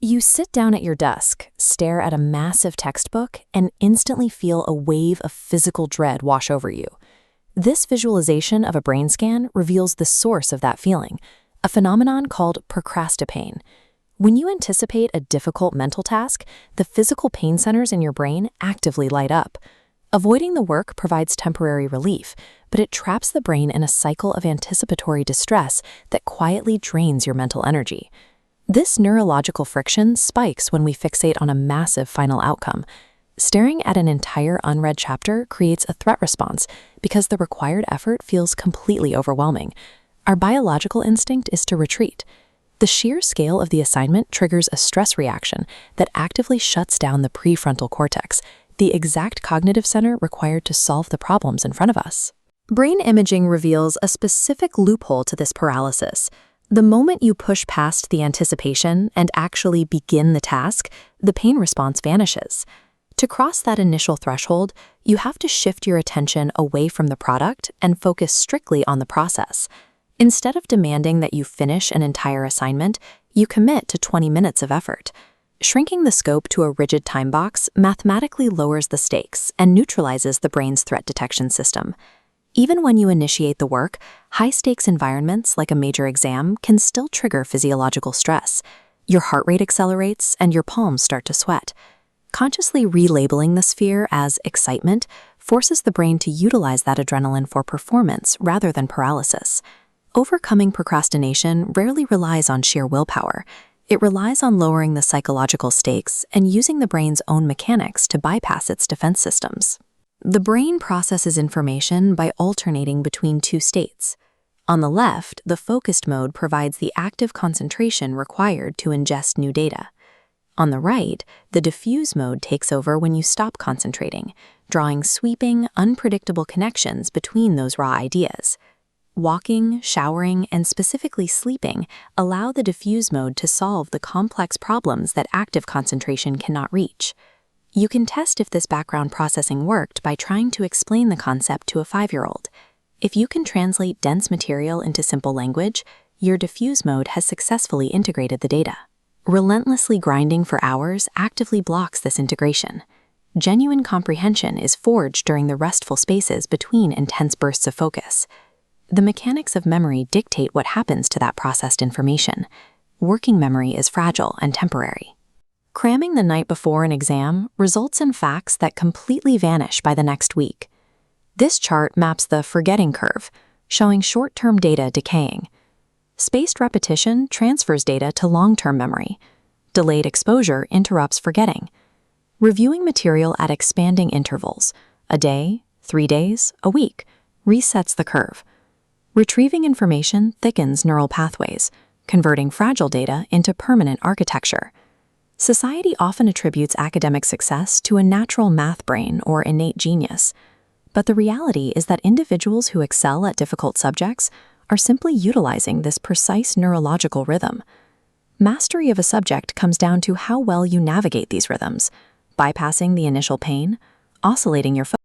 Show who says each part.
Speaker 1: You sit down at your desk, stare at a massive textbook, and instantly feel a wave of physical dread wash over you. This visualization of a brain scan reveals the source of that feeling, a phenomenon called procrastipane. When you anticipate a difficult mental task, the physical pain centers in your brain actively light up. Avoiding the work provides temporary relief, but it traps the brain in a cycle of anticipatory distress that quietly drains your mental energy. This neurological friction spikes when we fixate on a massive final outcome. Staring at an entire unread chapter creates a threat response because the required effort feels completely overwhelming. Our biological instinct is to retreat. The sheer scale of the assignment triggers a stress reaction that actively shuts down the prefrontal cortex, the exact cognitive center required to solve the problems in front of us. Brain imaging reveals a specific loophole to this paralysis. The moment you push past the anticipation and actually begin the task, the pain response vanishes. To cross that initial threshold, you have to shift your attention away from the product and focus strictly on the process. Instead of demanding that you finish an entire assignment, you commit to 20 minutes of effort. Shrinking the scope to a rigid time box mathematically lowers the stakes and neutralizes the brain's threat detection system. Even when you initiate the work, high-stakes environments like a major exam can still trigger physiological stress. Your heart rate accelerates and your palms start to sweat. Consciously relabeling this fear as excitement forces the brain to utilize that adrenaline for performance rather than paralysis. Overcoming procrastination rarely relies on sheer willpower. It relies on lowering the psychological stakes and using the brain's own mechanics to bypass its defense systems. The brain processes information by alternating between two states. On the left, the focused mode provides the active concentration required to ingest new data. On the right, the diffuse mode takes over when you stop concentrating, drawing sweeping, unpredictable connections between those raw ideas. Walking, showering, and specifically sleeping allow the diffuse mode to solve the complex problems that active concentration cannot reach. You can test if this background processing worked by trying to explain the concept to a 5-year-old. If you can translate dense material into simple language, your diffuse mode has successfully integrated the data. Relentlessly grinding for hours actively blocks this integration. Genuine comprehension is forged during the restful spaces between intense bursts of focus. The mechanics of memory dictate what happens to that processed information. Working memory is fragile and temporary. Cramming the night before an exam results in facts that completely vanish by the next week. This chart maps the forgetting curve, showing short-term data decaying. Spaced repetition transfers data to long-term memory. Delayed exposure interrupts forgetting. Reviewing material at expanding intervals, a day, 3 days, a week, resets the curve. Retrieving information thickens neural pathways, converting fragile data into permanent architecture. Society often attributes academic success to a natural math brain or innate genius, but the reality is that individuals who excel at difficult subjects are simply utilizing this precise neurological rhythm. Mastery of a subject comes down to how well you navigate these rhythms, bypassing the initial pain, oscillating your focus,